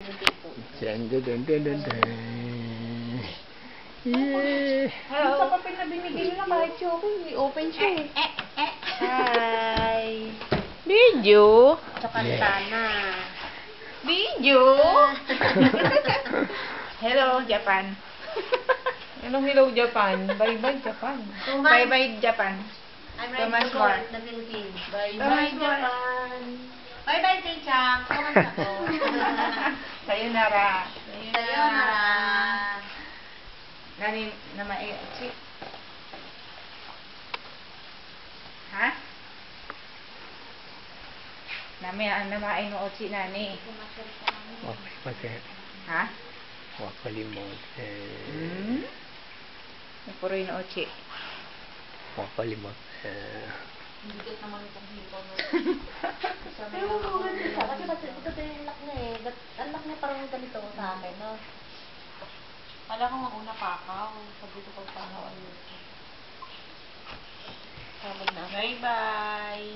Dun, dun, dun, dun, dun, dun. Yeah. Hello. Sa papel na binigay nila kahit choking, open siya eh. Hi. Video. Tsokantana. Video. Hello, Japan. Anong hello, Japan? Bye-bye, Japan. Bye-bye, Japan. I'm ready Thomas to go More. in the Philippines. Bye-bye, Japan. Bye-bye, Tichang. Kumas ako. Sayonara. Sayonara. Nani, namae, si. Ha? Namae no ochi nani. Wakalimutan. Ha? Wakalimutan. Puro no ochi. Wakalimutan. Hindi naman itong hipon. Pero maganda siya, kasi ito yung lock niya eh. Ang lock niya parang ganito sa akin, no? Kala ko mag-una pakaw. Sabi ko pag pakaw ayun. Sabog na. Bye-bye.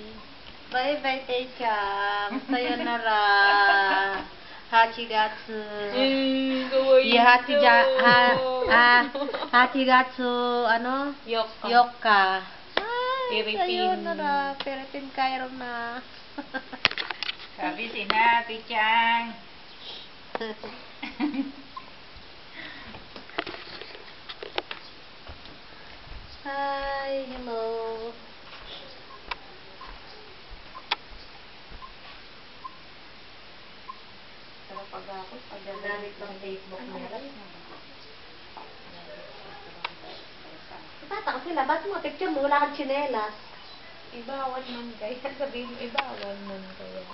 Bye-bye, Teichang. Sayonara. Hachigatsu. Hachigatsu, ano? Yoka. Ay, sayonara. Philippine Cairo na. Sabi si na, Tichang. Hi, hello. Pero pag ako, pag Gamit ng Facebook nila. Tataka sila, ba't mga picture mo? Wala kang tsinelas. Ibawal man kaya. Sabihin mo, ibawal man kaya.